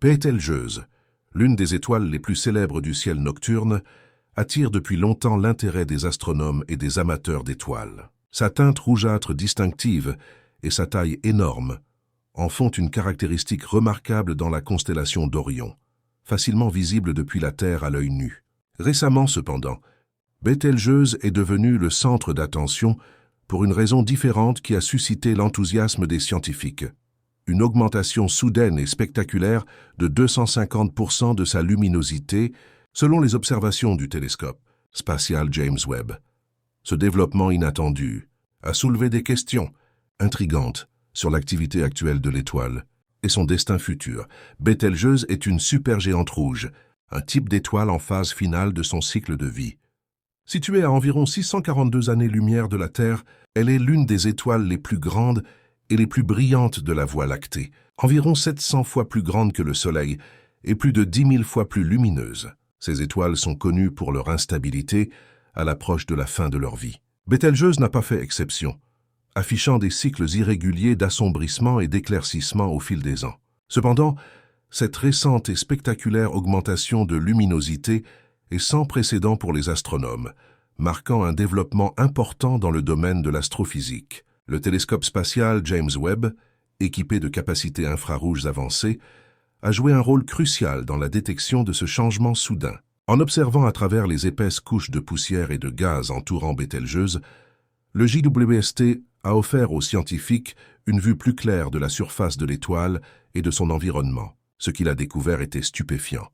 Bételgeuse, l'une des étoiles les plus célèbres du ciel nocturne, attire depuis longtemps l'intérêt des astronomes et des amateurs d'étoiles. Sa teinte rougeâtre distinctive et sa taille énorme en font une caractéristique remarquable dans la constellation d'Orion, facilement visible depuis la Terre à l'œil nu. Récemment cependant, Bételgeuse est devenue le centre d'attention pour une raison différente qui a suscité l'enthousiasme des scientifiques. Une augmentation soudaine et spectaculaire de 250% de sa luminosité selon les observations du télescope spatial James Webb. Ce développement inattendu a soulevé des questions intrigantes sur l'activité actuelle de l'étoile et son destin futur. Bételgeuse est une supergéante rouge, un type d'étoile en phase finale de son cycle de vie. Située à environ 642 années-lumière de la Terre, elle est l'une des étoiles les plus grandes et les plus brillantes de la Voie lactée, environ 700 fois plus grande que le Soleil et plus de 10 000 fois plus lumineuse. Ces étoiles sont connues pour leur instabilité à l'approche de la fin de leur vie. Bételgeuse n'a pas fait exception, affichant des cycles irréguliers d'assombrissement et d'éclaircissement au fil des ans. Cependant, cette récente et spectaculaire augmentation de luminosité est sans précédent pour les astronomes, marquant un développement important dans le domaine de l'astrophysique. Le télescope spatial James Webb, équipé de capacités infrarouges avancées, a joué un rôle crucial dans la détection de ce changement soudain. En observant à travers les épaisses couches de poussière et de gaz entourant Bételgeuse, le JWST a offert aux scientifiques une vue plus claire de la surface de l'étoile et de son environnement. Ce qu'il a découvert était stupéfiant.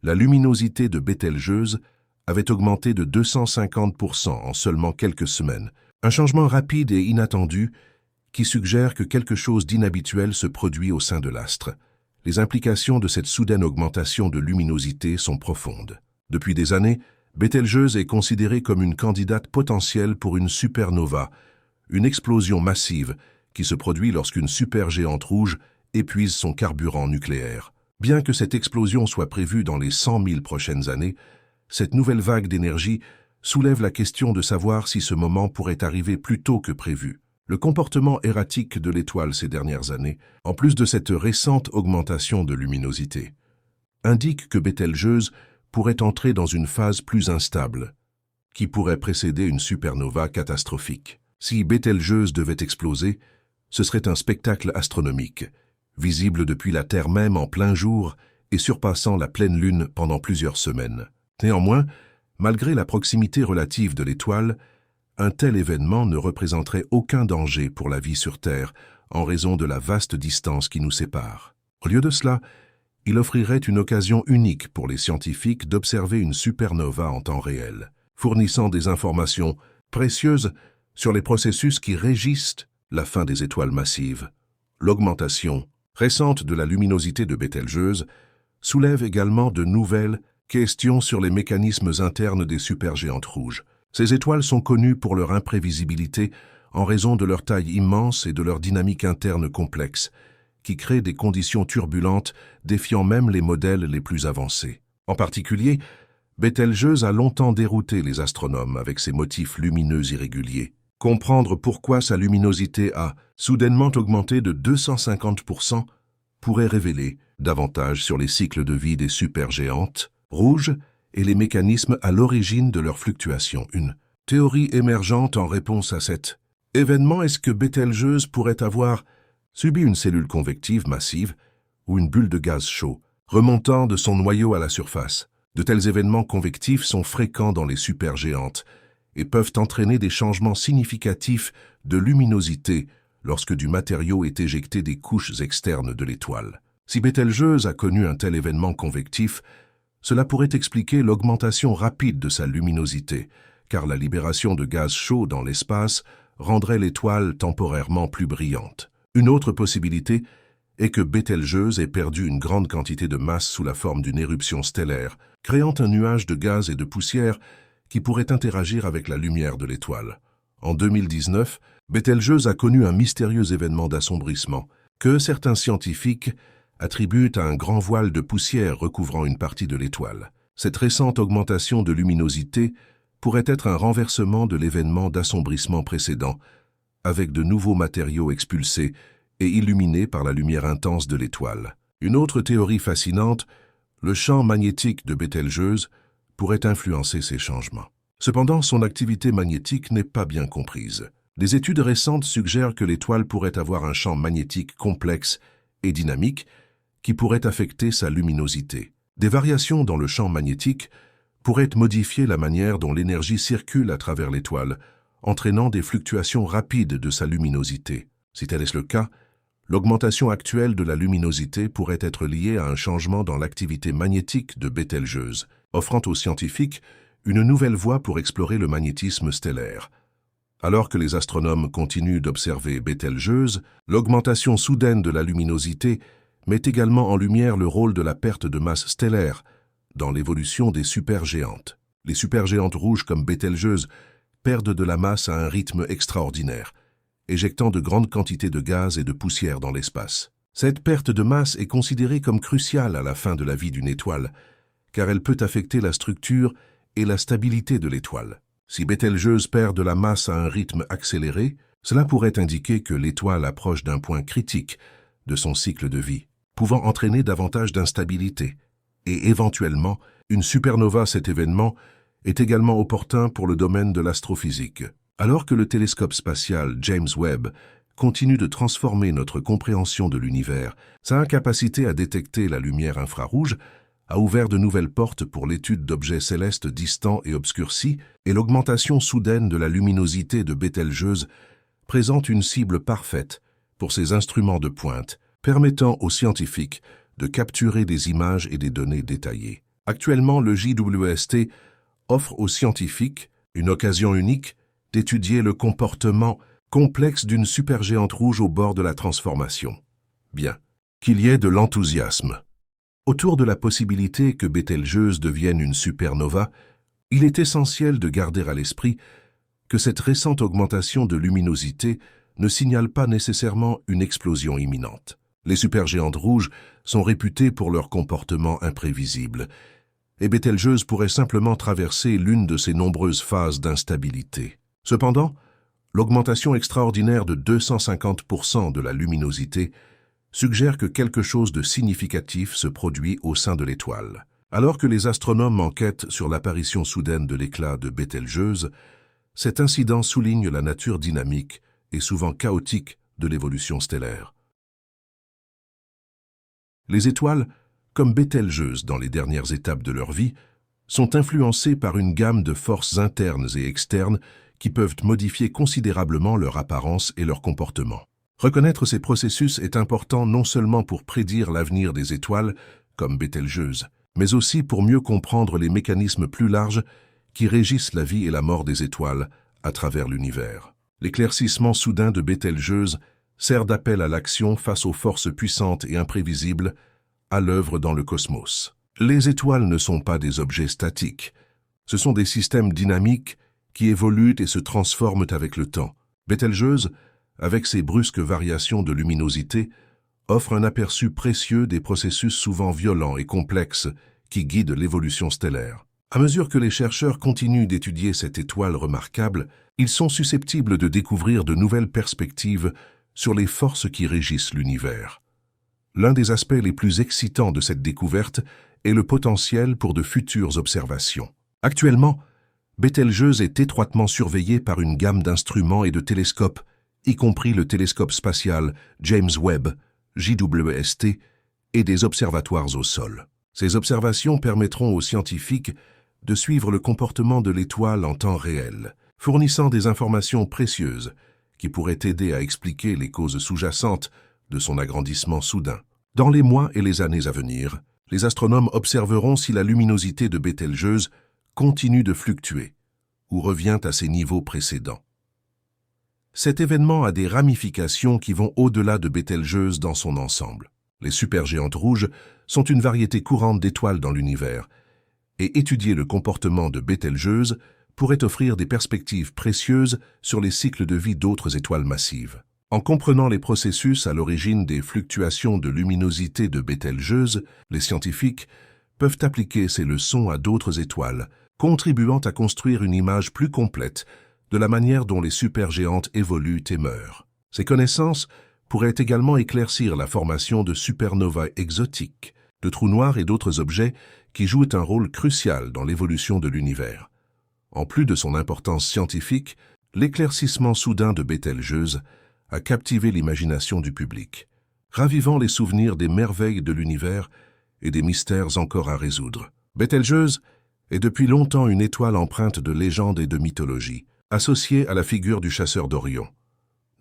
La luminosité de Bételgeuse avait augmenté de 250% en seulement quelques semaines. Un changement rapide et inattendu qui suggère que quelque chose d'inhabituel se produit au sein de l'astre. Les implications de cette soudaine augmentation de luminosité sont profondes. Depuis des années, Bételgeuse est considérée comme une candidate potentielle pour une supernova, une explosion massive qui se produit lorsqu'une supergéante rouge épuise son carburant nucléaire. Bien que cette explosion soit prévue dans les 100 000 prochaines années, cette nouvelle vague d'énergie soulève la question de savoir si ce moment pourrait arriver plus tôt que prévu. Le comportement erratique de l'étoile ces dernières années, en plus de cette récente augmentation de luminosité, indique que Bételgeuse pourrait entrer dans une phase plus instable, qui pourrait précéder une supernova catastrophique. Si Bételgeuse devait exploser, ce serait un spectacle astronomique, visible depuis la Terre même en plein jour et surpassant la pleine lune pendant plusieurs semaines. Néanmoins, malgré la proximité relative de l'étoile, un tel événement ne représenterait aucun danger pour la vie sur Terre en raison de la vaste distance qui nous sépare. Au lieu de cela, il offrirait une occasion unique pour les scientifiques d'observer une supernova en temps réel, fournissant des informations précieuses sur les processus qui régissent la fin des étoiles massives. L'augmentation récente de la luminosité de Bételgeuse soulève également de nouvelles questions sur les mécanismes internes des supergéantes rouges. Ces étoiles sont connues pour leur imprévisibilité en raison de leur taille immense et de leur dynamique interne complexe, qui créent des conditions turbulentes défiant même les modèles les plus avancés. En particulier, Bételgeuse a longtemps dérouté les astronomes avec ses motifs lumineux irréguliers. Comprendre pourquoi sa luminosité a soudainement augmenté de 250% pourrait révéler davantage sur les cycles de vie des supergéantes rouges et les mécanismes à l'origine de leur fluctuation. Une théorie émergente en réponse à cet événement est-ce que Bételgeuse pourrait avoir subi une cellule convective massive ou une bulle de gaz chaud remontant de son noyau à la surface. De tels événements convectifs sont fréquents dans les supergéantes et peuvent entraîner des changements significatifs de luminosité lorsque du matériau est éjecté des couches externes de l'étoile. Si Bételgeuse a connu un tel événement convectif, cela pourrait expliquer l'augmentation rapide de sa luminosité, car la libération de gaz chaud dans l'espace rendrait l'étoile temporairement plus brillante. Une autre possibilité est que Bételgeuse ait perdu une grande quantité de masse sous la forme d'une éruption stellaire, créant un nuage de gaz et de poussière qui pourrait interagir avec la lumière de l'étoile. En 2019, Bételgeuse a connu un mystérieux événement d'assombrissement que certains scientifiques attribuent à un grand voile de poussière recouvrant une partie de l'étoile. Cette récente augmentation de luminosité pourrait être un renversement de l'événement d'assombrissement précédent, avec de nouveaux matériaux expulsés et illuminés par la lumière intense de l'étoile. Une autre théorie fascinante, le champ magnétique de Bételgeuse, pourrait influencer ces changements. Cependant, son activité magnétique n'est pas bien comprise. Des études récentes suggèrent que l'étoile pourrait avoir un champ magnétique complexe et dynamique qui pourrait affecter sa luminosité. Des variations dans le champ magnétique pourraient modifier la manière dont l'énergie circule à travers l'étoile, entraînant des fluctuations rapides de sa luminosité. Si tel est le cas, l'augmentation actuelle de la luminosité pourrait être liée à un changement dans l'activité magnétique de Bételgeuse, offrant aux scientifiques une nouvelle voie pour explorer le magnétisme stellaire. Alors que les astronomes continuent d'observer Bételgeuse, l'augmentation soudaine de la luminosité met également en lumière le rôle de la perte de masse stellaire dans l'évolution des supergéantes. Les supergéantes rouges comme Bételgeuse perdent de la masse à un rythme extraordinaire, éjectant de grandes quantités de gaz et de poussière dans l'espace. Cette perte de masse est considérée comme cruciale à la fin de la vie d'une étoile, car elle peut affecter la structure et la stabilité de l'étoile. Si Bételgeuse perd de la masse à un rythme accéléré, cela pourrait indiquer que l'étoile approche d'un point critique de son cycle de vie, pouvant entraîner davantage d'instabilité. Et éventuellement, une supernova, cet événement, est également opportun pour le domaine de l'astrophysique. Alors que le télescope spatial James Webb continue de transformer notre compréhension de l'univers, sa incapacité à détecter la lumière infrarouge a ouvert de nouvelles portes pour l'étude d'objets célestes distants et obscurcis, et l'augmentation soudaine de la luminosité de Bételgeuse présente une cible parfaite pour ces instruments de pointe, permettant aux scientifiques de capturer des images et des données détaillées. Actuellement, le JWST offre aux scientifiques une occasion unique d'étudier le comportement complexe d'une supergéante rouge au bord de la transformation. Bien, qu'il y ait de l'enthousiasme. Autour de la possibilité que Bételgeuse devienne une supernova, il est essentiel de garder à l'esprit que cette récente augmentation de luminosité ne signale pas nécessairement une explosion imminente. Les supergéantes rouges sont réputées pour leur comportement imprévisible, et Bételgeuse pourrait simplement traverser l'une de ces nombreuses phases d'instabilité. Cependant, l'augmentation extraordinaire de 250% de la luminosité suggère que quelque chose de significatif se produit au sein de l'étoile. Alors que les astronomes enquêtent sur l'apparition soudaine de l'éclat de Bételgeuse, cet incident souligne la nature dynamique et souvent chaotique de l'évolution stellaire. Les étoiles, comme Bételgeuse dans les dernières étapes de leur vie, sont influencées par une gamme de forces internes et externes qui peuvent modifier considérablement leur apparence et leur comportement. Reconnaître ces processus est important non seulement pour prédire l'avenir des étoiles, comme Bételgeuse, mais aussi pour mieux comprendre les mécanismes plus larges qui régissent la vie et la mort des étoiles à travers l'univers. L'éclaircissement soudain de Bételgeuse sert d'appel à l'action face aux forces puissantes et imprévisibles à l'œuvre dans le cosmos. Les étoiles ne sont pas des objets statiques. Ce sont des systèmes dynamiques qui évoluent et se transforment avec le temps. Bételgeuse, avec ses brusques variations de luminosité, offre un aperçu précieux des processus souvent violents et complexes qui guident l'évolution stellaire. À mesure que les chercheurs continuent d'étudier cette étoile remarquable, ils sont susceptibles de découvrir de nouvelles perspectives sur les forces qui régissent l'univers. L'un des aspects les plus excitants de cette découverte est le potentiel pour de futures observations. Actuellement, Bételgeuse est étroitement surveillée par une gamme d'instruments et de télescopes, y compris le télescope spatial James Webb, JWST, et des observatoires au sol. Ces observations permettront aux scientifiques de suivre le comportement de l'étoile en temps réel, fournissant des informations précieuses qui pourraient aider à expliquer les causes sous-jacentes de son agrandissement soudain. Dans les mois et les années à venir, les astronomes observeront si la luminosité de Bételgeuse continue de fluctuer ou revient à ses niveaux précédents. Cet événement a des ramifications qui vont au-delà de Bételgeuse dans son ensemble. Les supergéantes rouges sont une variété courante d'étoiles dans l'univers, et étudier le comportement de Bételgeuse pourrait offrir des perspectives précieuses sur les cycles de vie d'autres étoiles massives. En comprenant les processus à l'origine des fluctuations de luminosité de Bételgeuse, les scientifiques peuvent appliquer ces leçons à d'autres étoiles, contribuant à construire une image plus complète de la manière dont les supergéantes évoluent et meurent. Ces connaissances pourrait également éclaircir la formation de supernovae exotiques, de trous noirs et d'autres objets qui jouent un rôle crucial dans l'évolution de l'univers. En plus de son importance scientifique, l'éclaircissement soudain de Bételgeuse a captivé l'imagination du public, ravivant les souvenirs des merveilles de l'univers et des mystères encore à résoudre. Bételgeuse est depuis longtemps une étoile empreinte de légendes et de mythologie, associée à la figure du chasseur d'Orion.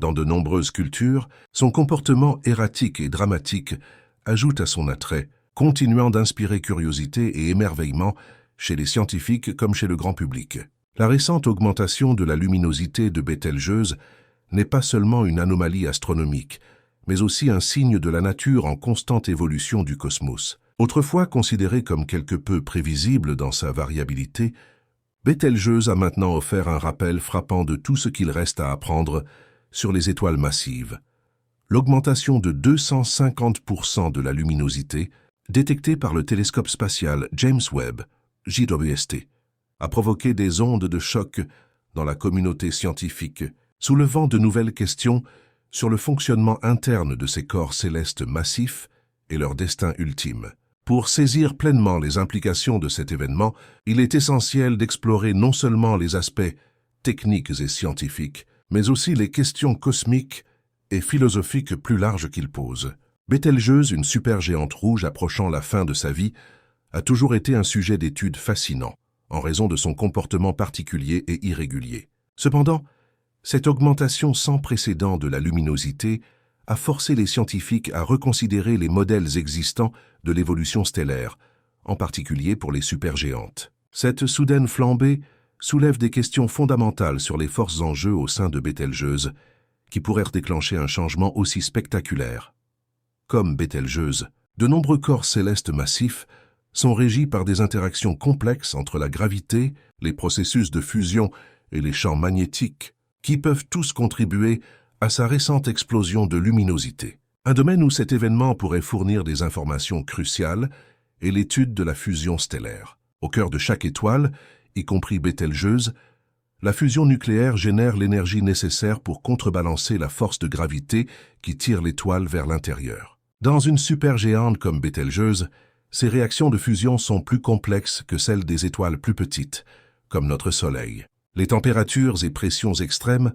Dans de nombreuses cultures, son comportement erratique et dramatique ajoute à son attrait, continuant d'inspirer curiosité et émerveillement chez les scientifiques comme chez le grand public. La récente augmentation de la luminosité de Bételgeuse n'est pas seulement une anomalie astronomique, mais aussi un signe de la nature en constante évolution du cosmos. Autrefois considérée comme quelque peu prévisible dans sa variabilité, Bételgeuse a maintenant offert un rappel frappant de tout ce qu'il reste à apprendre sur les étoiles massives. L'augmentation de 250% de la luminosité, détectée par le télescope spatial James Webb, JWST, a provoqué des ondes de choc dans la communauté scientifique, soulevant de nouvelles questions sur le fonctionnement interne de ces corps célestes massifs et leur destin ultime. Pour saisir pleinement les implications de cet événement, il est essentiel d'explorer non seulement les aspects techniques et scientifiques, mais aussi les questions cosmiques et philosophiques plus larges qu'il pose. Bételgeuse, une supergéante rouge approchant la fin de sa vie, a toujours été un sujet d'étude fascinant, en raison de son comportement particulier et irrégulier. Cependant, cette augmentation sans précédent de la luminosité a forcé les scientifiques à reconsidérer les modèles existants de l'évolution stellaire, en particulier pour les supergéantes. Cette soudaine flambée soulève des questions fondamentales sur les forces en jeu au sein de Bételgeuse, qui pourraient déclencher un changement aussi spectaculaire. Comme Bételgeuse, de nombreux corps célestes massifs sont régis par des interactions complexes entre la gravité, les processus de fusion et les champs magnétiques, qui peuvent tous contribuer à sa récente explosion de luminosité. Un domaine où cet événement pourrait fournir des informations cruciales est l'étude de la fusion stellaire. Au cœur de chaque étoile, y compris Bételgeuse, la fusion nucléaire génère l'énergie nécessaire pour contrebalancer la force de gravité qui tire l'étoile vers l'intérieur. Dans une supergéante comme Bételgeuse, ces réactions de fusion sont plus complexes que celles des étoiles plus petites, comme notre Soleil. Les températures et pressions extrêmes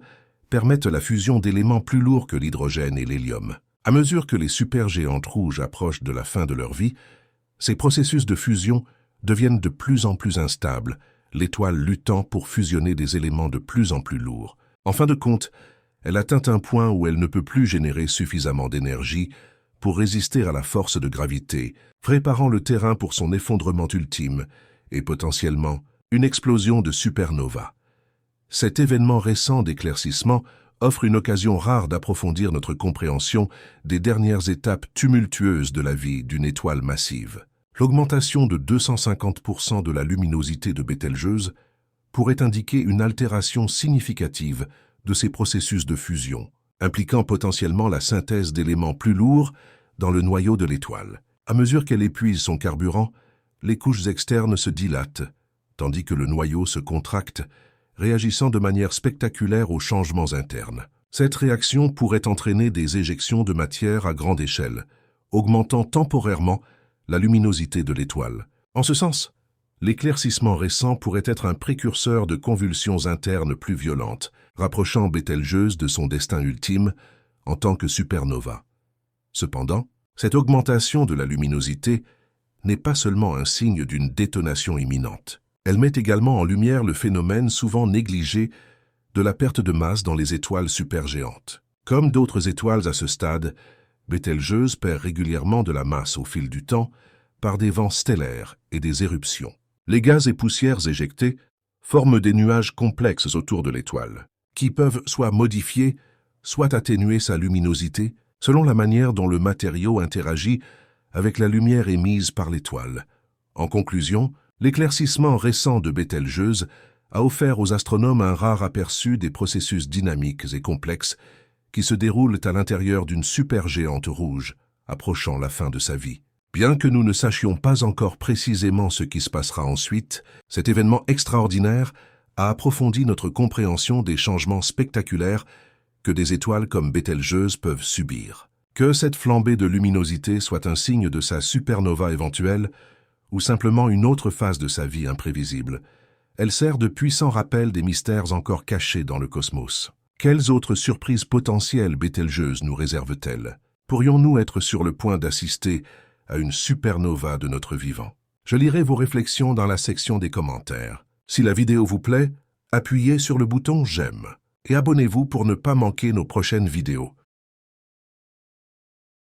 permettent la fusion d'éléments plus lourds que l'hydrogène et l'hélium. À mesure que les supergéantes rouges approchent de la fin de leur vie, ces processus de fusion deviennent de plus en plus instables, l'étoile luttant pour fusionner des éléments de plus en plus lourds. En fin de compte, elle atteint un point où elle ne peut plus générer suffisamment d'énergie pour résister à la force de gravité, préparant le terrain pour son effondrement ultime et potentiellement une explosion de supernova. Cet événement récent d'éclaircissement offre une occasion rare d'approfondir notre compréhension des dernières étapes tumultueuses de la vie d'une étoile massive. L'augmentation de 250% de la luminosité de Bételgeuse pourrait indiquer une altération significative de ces processus de fusion, impliquant potentiellement la synthèse d'éléments plus lourds dans le noyau de l'étoile. À mesure qu'elle épuise son carburant, les couches externes se dilatent, tandis que le noyau se contracte, réagissant de manière spectaculaire aux changements internes. Cette réaction pourrait entraîner des éjections de matière à grande échelle, augmentant temporairement la luminosité de l'étoile. En ce sens, l'éclaircissement récent pourrait être un précurseur de convulsions internes plus violentes, rapprochant Bételgeuse de son destin ultime en tant que supernova. Cependant, cette augmentation de la luminosité n'est pas seulement un signe d'une détonation imminente. Elle met également en lumière le phénomène souvent négligé de la perte de masse dans les étoiles supergéantes. Comme d'autres étoiles à ce stade, Bételgeuse perd régulièrement de la masse au fil du temps par des vents stellaires et des éruptions. Les gaz et poussières éjectés forment des nuages complexes autour de l'étoile, qui peuvent soit modifier, soit atténuer sa luminosité selon la manière dont le matériau interagit avec la lumière émise par l'étoile. En conclusion, l'éclaircissement récent de Bételgeuse a offert aux astronomes un rare aperçu des processus dynamiques et complexes qui se déroulent à l'intérieur d'une supergéante rouge, approchant la fin de sa vie. Bien que nous ne sachions pas encore précisément ce qui se passera ensuite, cet événement extraordinaire a approfondi notre compréhension des changements spectaculaires que des étoiles comme Bételgeuse peuvent subir. Que cette flambée de luminosité soit un signe de sa supernova éventuelle ou simplement une autre phase de sa vie imprévisible, elle sert de puissant rappel des mystères encore cachés dans le cosmos. Quelles autres surprises potentielles Bételgeuse nous réserve-t-elle? Pourrions-nous être sur le point d'assister à une supernova de notre vivant? Je lirai vos réflexions dans la section des commentaires. Si la vidéo vous plaît, appuyez sur le bouton « J'aime » et abonnez-vous pour ne pas manquer nos prochaines vidéos.